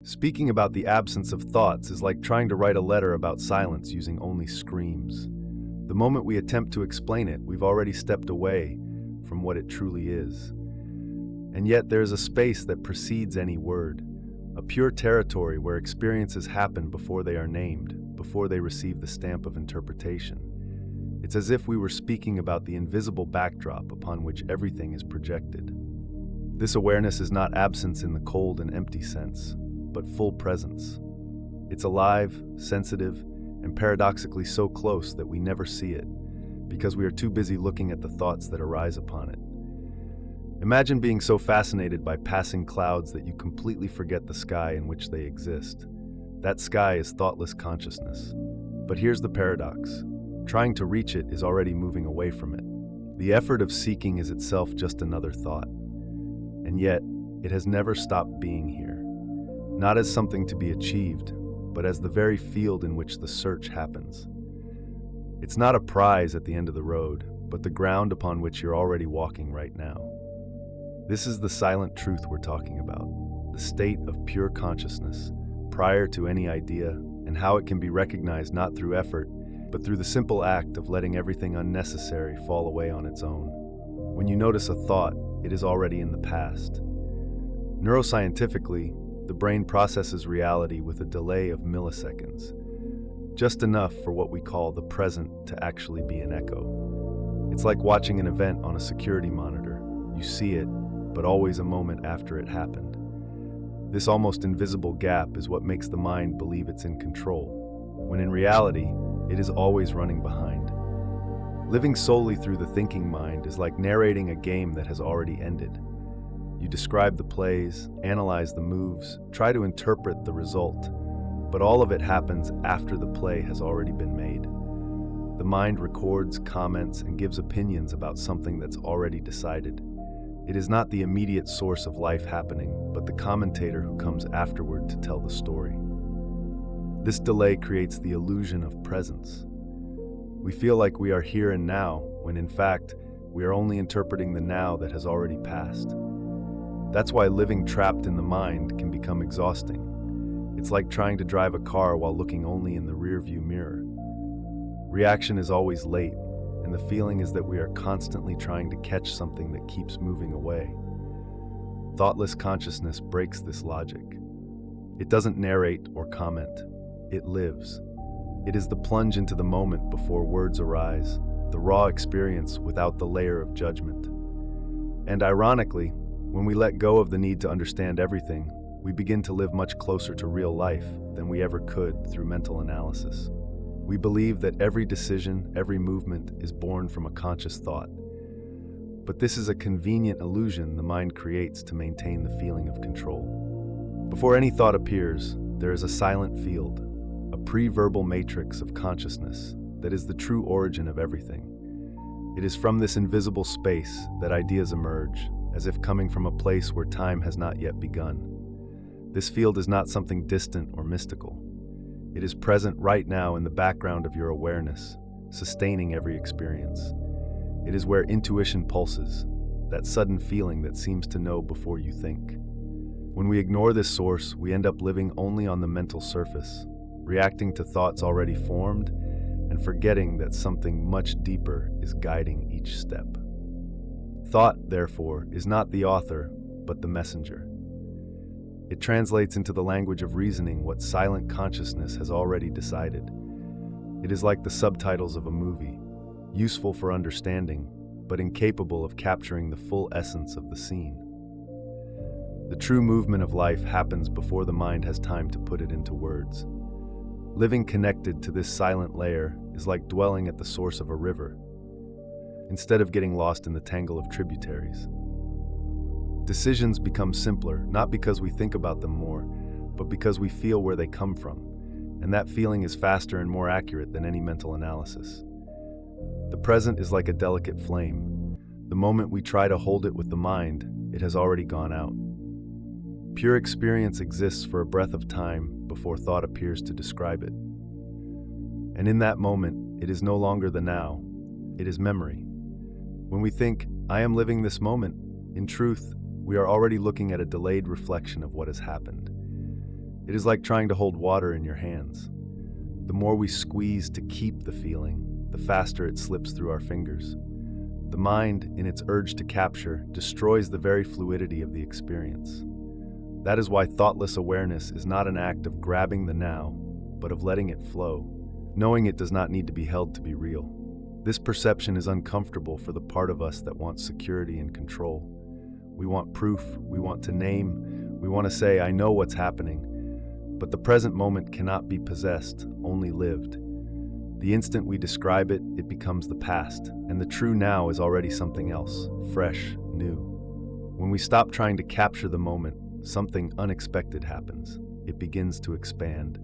Speaking about the absence of thoughts is like trying to write a letter about silence using only screams. The moment we attempt to explain it, we've already stepped away from what it truly is. And yet there is a space that precedes any word, a pure territory where experiences happen before they are named, before they receive the stamp of interpretation. It's as if we were speaking about the invisible backdrop upon which everything is projected. This awareness is not absence in the cold and empty sense, but full presence. It's alive, sensitive, and paradoxically so close that we never see it, because we are too busy looking at the thoughts that arise upon it. Imagine being so fascinated by passing clouds that you completely forget the sky in which they exist. That sky is thoughtless consciousness. But here's the paradox. Trying to reach it is already moving away from it. The effort of seeking is itself just another thought. And yet, it has never stopped being here. Not as something to be achieved, but as the very field in which the search happens. It's not a prize at the end of the road, but the ground upon which you're already walking right now. This is the silent truth we're talking about, the state of pure consciousness, prior to any idea, and how it can be recognized not through effort, but through the simple act of letting everything unnecessary fall away on its own. When you notice a thought, it is already in the past. Neuroscientifically, the brain processes reality with a delay of milliseconds, just enough for what we call the present to actually be an echo. It's like watching an event on a security monitor. You see it, but always a moment after it happened. This almost invisible gap is what makes the mind believe it's in control, when in reality, it is always running behind. Living solely through the thinking mind is like narrating a game that has already ended. You describe the plays, analyze the moves, try to interpret the result, but all of it happens after the play has already been made. The mind records, comments, and gives opinions about something that's already decided. It is not the immediate source of life happening, but the commentator who comes afterward to tell the story. This delay creates the illusion of presence. We feel like we are here and now, when in fact, we are only interpreting the now that has already passed. That's why living trapped in the mind can become exhausting. It's like trying to drive a car while looking only in the rearview mirror. Reaction is always late, and the feeling is that we are constantly trying to catch something that keeps moving away. Thoughtless consciousness breaks this logic. It doesn't narrate or comment. It lives. It is the plunge into the moment before words arise, the raw experience without the layer of judgment. And ironically, when we let go of the need to understand everything, we begin to live much closer to real life than we ever could through mental analysis. We believe that every decision, every movement is born from a conscious thought. But this is a convenient illusion the mind creates to maintain the feeling of control. Before any thought appears, there is a silent field, a pre-verbal matrix of consciousness that is the true origin of everything. It is from this invisible space that ideas emerge, as if coming from a place where time has not yet begun. This field is not something distant or mystical. It is present right now in the background of your awareness, sustaining every experience. It is where intuition pulses, that sudden feeling that seems to know before you think. When we ignore this source, we end up living only on the mental surface, reacting to thoughts already formed, and forgetting that something much deeper is guiding each step. Thought, therefore, is not the author, but the messenger. It translates into the language of reasoning what silent consciousness has already decided. It is like the subtitles of a movie, useful for understanding, but incapable of capturing the full essence of the scene. The true movement of life happens before the mind has time to put it into words. Living connected to this silent layer is like dwelling at the source of a river, instead of getting lost in the tangle of tributaries. Decisions become simpler, not because we think about them more, but because we feel where they come from, and that feeling is faster and more accurate than any mental analysis. The present is like a delicate flame. The moment we try to hold it with the mind, it has already gone out. Pure experience exists for a breath of time before thought appears to describe it. And in that moment, it is no longer the now, it is memory. When we think, I am living this moment, in truth, we are already looking at a delayed reflection of what has happened. It is like trying to hold water in your hands. The more we squeeze to keep the feeling, the faster it slips through our fingers. The mind, in its urge to capture, destroys the very fluidity of the experience. That is why thoughtless awareness is not an act of grabbing the now, but of letting it flow, knowing it does not need to be held to be real. This perception is uncomfortable for the part of us that wants security and control. We want proof, we want to name, we want to say, I know what's happening. But the present moment cannot be possessed, only lived. The instant we describe it, it becomes the past, and the true now is already something else, fresh, new. When we stop trying to capture the moment, something unexpected happens. It begins to expand.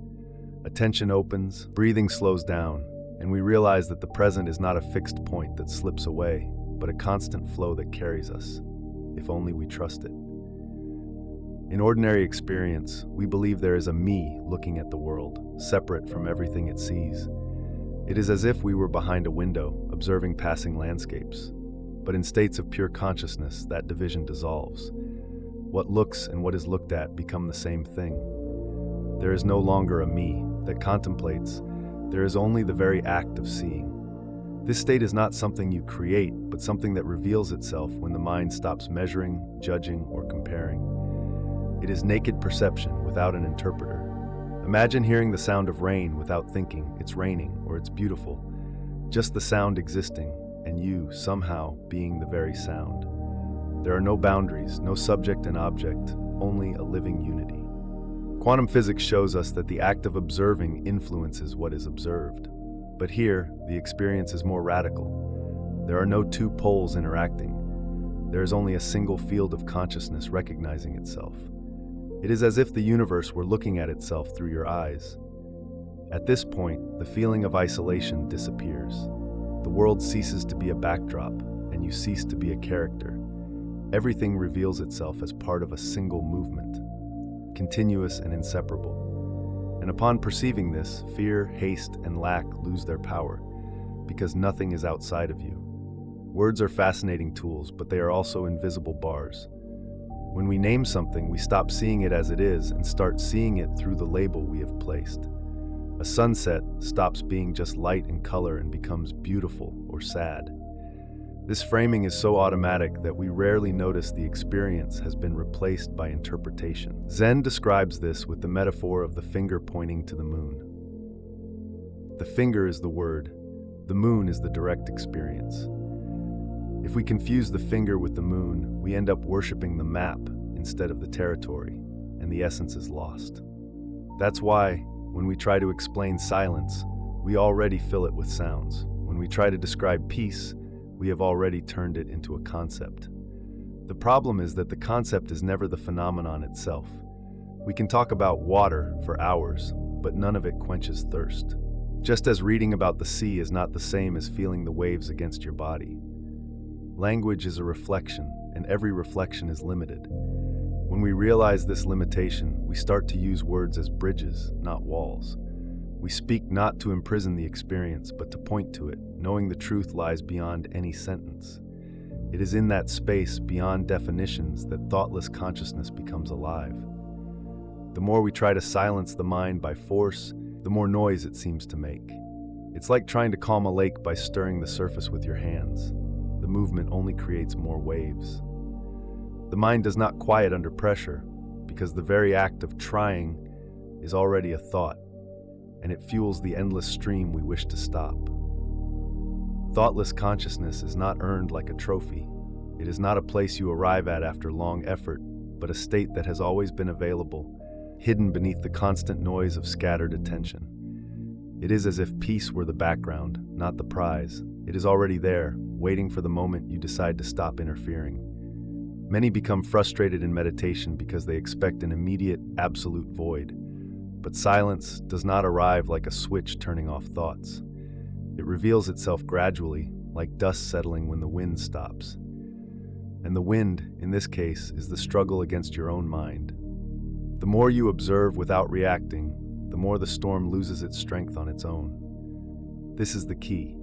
Attention opens, breathing slows down, and we realize that the present is not a fixed point that slips away, but a constant flow that carries us, if only we trust it. In ordinary experience, we believe there is a me looking at the world, separate from everything it sees. It is as if we were behind a window, observing passing landscapes. But in states of pure consciousness, that division dissolves. What looks and what is looked at become the same thing. There is no longer a me that contemplates. There is only the very act of seeing. This state is not something you create, but something that reveals itself when the mind stops measuring, judging, or comparing. It is naked perception without an interpreter. Imagine hearing the sound of rain without thinking it's raining or it's beautiful. Just the sound existing, and you, somehow, being the very sound. There are no boundaries, no subject and object, only a living unity. Quantum physics shows us that the act of observing influences what is observed. But here, the experience is more radical. There are no two poles interacting. There is only a single field of consciousness recognizing itself. It is as if the universe were looking at itself through your eyes. At this point, the feeling of isolation disappears. The world ceases to be a backdrop, and you cease to be a character. Everything reveals itself as part of a single movement, continuous and inseparable. And upon perceiving this, fear, haste, and lack lose their power, because nothing is outside of you. Words are fascinating tools, but they are also invisible bars. When we name something, we stop seeing it as it is and start seeing it through the label we have placed. A sunset stops being just light and color and becomes beautiful or sad. This framing is so automatic that we rarely notice the experience has been replaced by interpretation. Zen describes this with the metaphor of the finger pointing to the moon. The finger is the word, the moon is the direct experience. If we confuse the finger with the moon, we end up worshiping the map instead of the territory, and the essence is lost. That's why, when we try to explain silence, we already fill it with sounds. When we try to describe peace, we have already turned it into a concept. The problem is that the concept is never the phenomenon itself. We can talk about water for hours, but none of it quenches thirst. Just as reading about the sea is not the same as feeling the waves against your body. Language is a reflection, and every reflection is limited. When we realize this limitation, we start to use words as bridges, not walls. We speak not to imprison the experience, but to point to it, knowing the truth lies beyond any sentence. It is in that space, beyond definitions, that thoughtless consciousness becomes alive. The more we try to silence the mind by force, the more noise it seems to make. It's like trying to calm a lake by stirring the surface with your hands. The movement only creates more waves. The mind does not quiet under pressure, because the very act of trying is already a thought, and it fuels the endless stream we wish to stop. Thoughtless consciousness is not earned like a trophy. It is not a place you arrive at after long effort, but a state that has always been available, hidden beneath the constant noise of scattered attention. It is as if peace were the background, not the prize. It is already there, waiting for the moment you decide to stop interfering. Many become frustrated in meditation because they expect an immediate, absolute void. But silence does not arrive like a switch turning off thoughts. It reveals itself gradually, like dust settling when the wind stops. And the wind, in this case, is the struggle against your own mind. The more you observe without reacting, the more the storm loses its strength on its own. This is the key.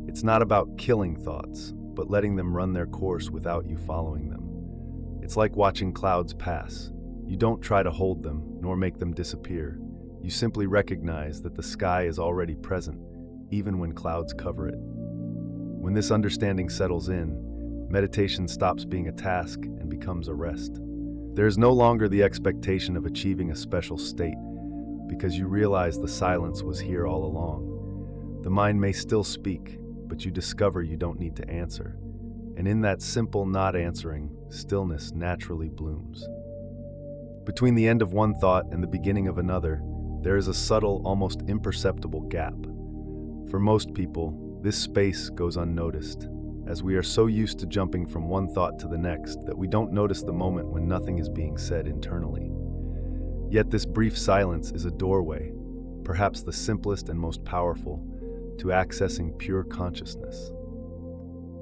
It's not about killing thoughts, but letting them run their course without you following them. It's like watching clouds pass. You don't try to hold them, nor make them disappear. You simply recognize that the sky is already present, even when clouds cover it. When this understanding settles in, meditation stops being a task and becomes a rest. There is no longer the expectation of achieving a special state, because you realize the silence was here all along. The mind may still speak, but you discover you don't need to answer. And in that simple not answering, stillness naturally blooms. Between the end of one thought and the beginning of another, there is a subtle, almost imperceptible gap. For most people, this space goes unnoticed, as we are so used to jumping from one thought to the next that we don't notice the moment when nothing is being said internally. Yet this brief silence is a doorway, perhaps the simplest and most powerful, to accessing pure consciousness.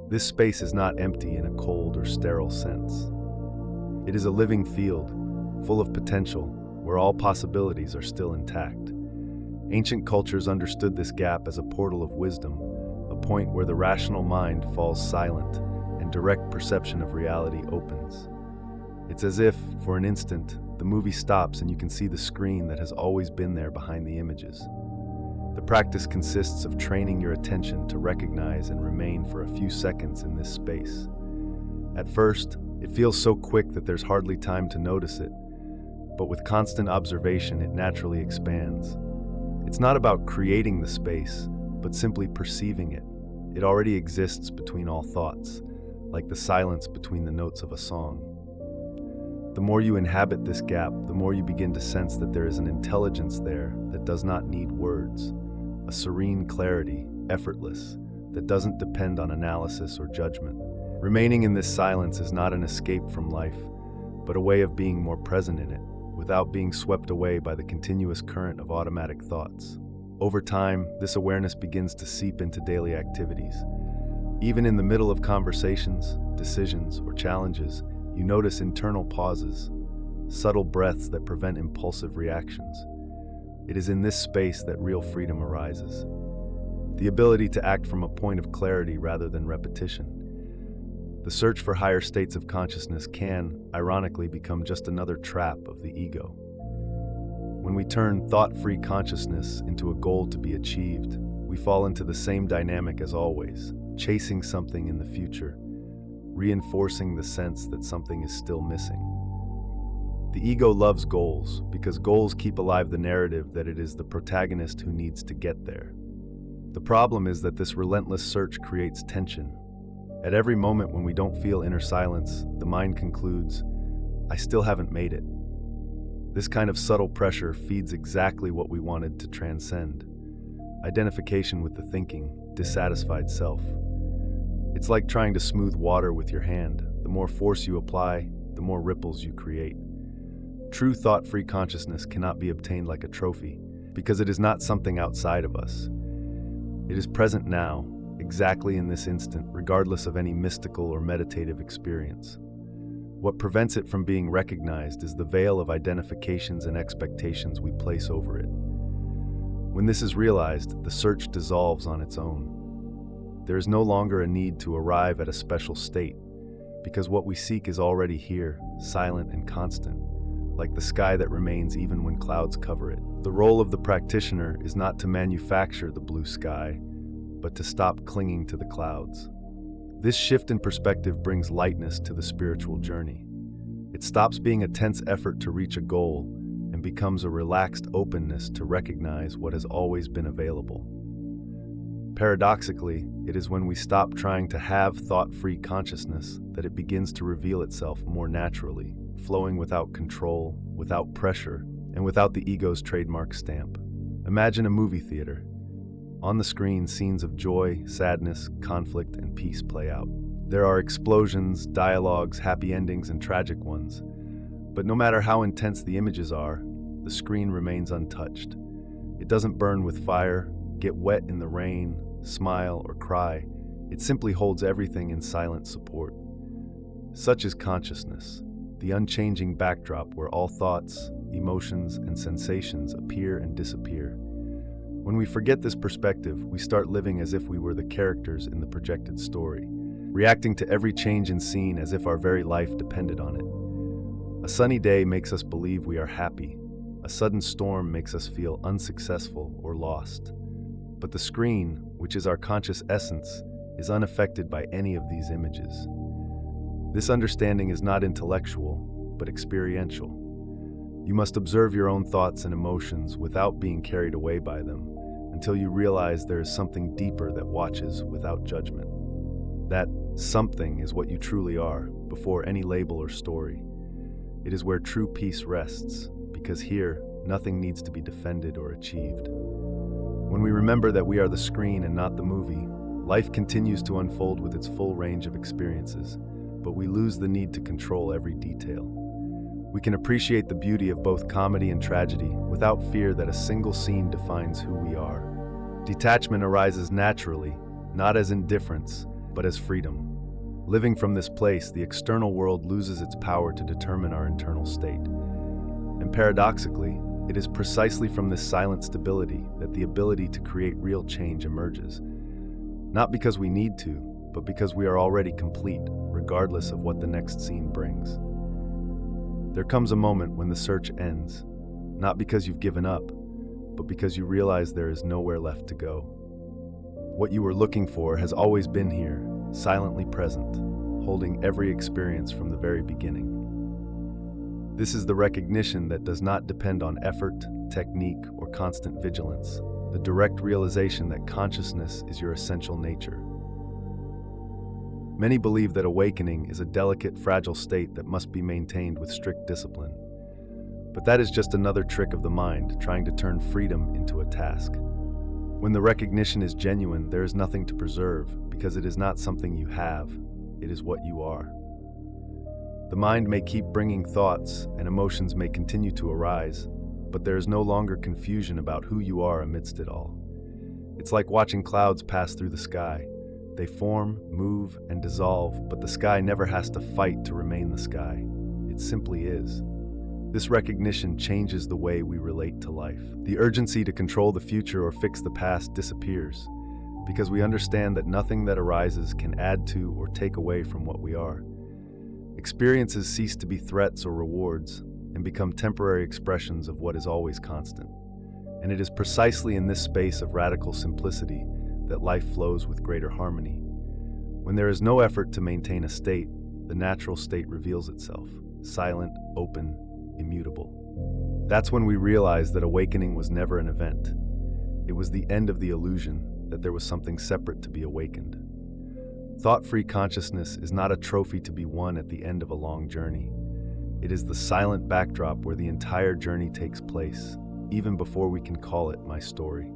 This space is not empty in a cold or sterile sense. It is a living field, full of potential, where all possibilities are still intact. Ancient cultures understood this gap as a portal of wisdom, a point where the rational mind falls silent and direct perception of reality opens. It's as if, for an instant, the movie stops and you can see the screen that has always been there behind the images. The practice consists of training your attention to recognize and remain for a few seconds in this space. At first, it feels so quick that there's hardly time to notice it, but with constant observation, it naturally expands. It's not about creating the space, but simply perceiving it. It already exists between all thoughts, like the silence between the notes of a song. The more you inhabit this gap, the more you begin to sense that there is an intelligence there that does not need words, a serene clarity, effortless, that doesn't depend on analysis or judgment. Remaining in this silence is not an escape from life, but a way of being more present in it, without being swept away by the continuous current of automatic thoughts. Over time, this awareness begins to seep into daily activities. Even in the middle of conversations, decisions, or challenges, you notice internal pauses, subtle breaths that prevent impulsive reactions. It is in this space that real freedom arises. The ability to act from a point of clarity rather than repetition. The search for higher states of consciousness can, ironically, become just another trap of the ego. When we turn thought-free consciousness into a goal to be achieved, we fall into the same dynamic as always, chasing something in the future, reinforcing the sense that something is still missing. The ego loves goals because goals keep alive the narrative that it is the protagonist who needs to get there. The problem is that this relentless search creates tension. At every moment when we don't feel inner silence, the mind concludes, "I still haven't made it." This kind of subtle pressure feeds exactly what we wanted to transcend: identification with the thinking, dissatisfied self. It's like trying to smooth water with your hand. The more force you apply, the more ripples you create. True thought-free consciousness cannot be obtained like a trophy, because it is not something outside of us. It is present now, exactly in this instant, regardless of any mystical or meditative experience. What prevents it from being recognized is the veil of identifications and expectations we place over it. When this is realized, the search dissolves on its own. There is no longer a need to arrive at a special state, because what we seek is already here, silent and constant, like the sky that remains even when clouds cover it. The role of the practitioner is not to manufacture the blue sky, but to stop clinging to the clouds. This shift in perspective brings lightness to the spiritual journey. It stops being a tense effort to reach a goal and becomes a relaxed openness to recognize what has always been available. Paradoxically, it is when we stop trying to have thought-free consciousness that it begins to reveal itself more naturally, flowing without control, without pressure, and without the ego's trademark stamp. Imagine a movie theater. On the screen, scenes of joy, sadness, conflict, and peace play out. There are explosions, dialogues, happy endings, and tragic ones. But no matter how intense the images are, the screen remains untouched. It doesn't burn with fire, get wet in the rain, smile, or cry. It simply holds everything in silent support. Such is consciousness, the unchanging backdrop where all thoughts, emotions, and sensations appear and disappear. When we forget this perspective, we start living as if we were the characters in the projected story, reacting to every change in scene as if our very life depended on it. A sunny day makes us believe we are happy. A sudden storm makes us feel unsuccessful or lost. But the screen, which is our conscious essence, is unaffected by any of these images. This understanding is not intellectual, but experiential. You must observe your own thoughts and emotions without being carried away by them, until you realize there is something deeper that watches without judgment. That something is what you truly are, before any label or story. It is where true peace rests, because here, nothing needs to be defended or achieved. When we remember that we are the screen and not the movie, life continues to unfold with its full range of experiences, but we lose the need to control every detail. We can appreciate the beauty of both comedy and tragedy without fear that a single scene defines who we are. Detachment arises naturally, not as indifference, but as freedom. Living from this place, the external world loses its power to determine our internal state. And paradoxically, it is precisely from this silent stability that the ability to create real change emerges. Not because we need to, but because we are already complete, regardless of what the next scene brings. There comes a moment when the search ends, not because you've given up, but because you realize there is nowhere left to go. What you were looking for has always been here, silently present, holding every experience from the very beginning. This is the recognition that does not depend on effort, technique, or constant vigilance, the direct realization that consciousness is your essential nature. Many believe that awakening is a delicate, fragile state that must be maintained with strict discipline. But that is just another trick of the mind, trying to turn freedom into a task. When the recognition is genuine, there is nothing to preserve, because it is not something you have, it is what you are. The mind may keep bringing thoughts, and emotions may continue to arise, but there is no longer confusion about who you are amidst it all. It's like watching clouds pass through the sky. They form, move, and dissolve, but the sky never has to fight to remain the sky. It simply is. This recognition changes the way we relate to life. The urgency to control the future or fix the past disappears, because we understand that nothing that arises can add to or take away from what we are. Experiences cease to be threats or rewards and become temporary expressions of what is always constant. And it is precisely in this space of radical simplicity that life flows with greater harmony. When there is no effort to maintain a state, the natural state reveals itself, silent, open, immutable. That's when we realize that awakening was never an event. It was the end of the illusion that there was something separate to be awakened. Thought-free consciousness is not a trophy to be won at the end of a long journey. It is the silent backdrop where the entire journey takes place, even before we can call it my story.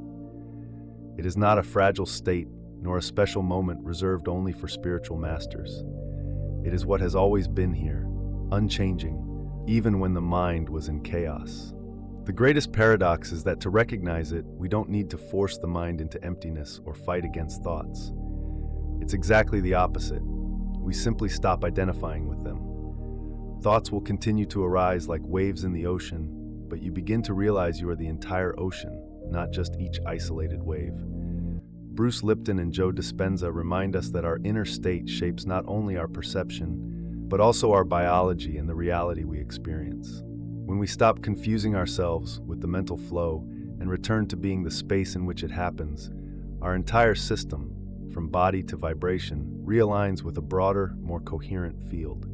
It is not a fragile state, nor a special moment reserved only for spiritual masters. It is what has always been here, unchanging, even when the mind was in chaos. The greatest paradox is that to recognize it, we don't need to force the mind into emptiness or fight against thoughts. It's exactly the opposite. We simply stop identifying with them. Thoughts will continue to arise like waves in the ocean, but you begin to realize you are the entire ocean, not just each isolated wave. Bruce Lipton and Joe Dispenza remind us that our inner state shapes not only our perception, but also our biology and the reality we experience. When we stop confusing ourselves with the mental flow and return to being the space in which it happens, our entire system, from body to vibration, realigns with a broader, more coherent field.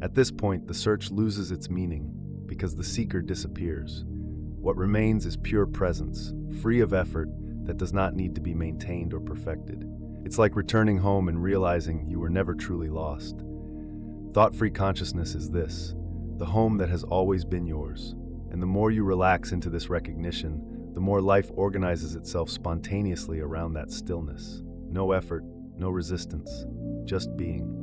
At this point, the search loses its meaning because the seeker disappears. What remains is pure presence, free of effort, that does not need to be maintained or perfected. It's like returning home and realizing you were never truly lost. Thought-free consciousness is this, the home that has always been yours. And the more you relax into this recognition, the more life organizes itself spontaneously around that stillness. No effort, no resistance, just being.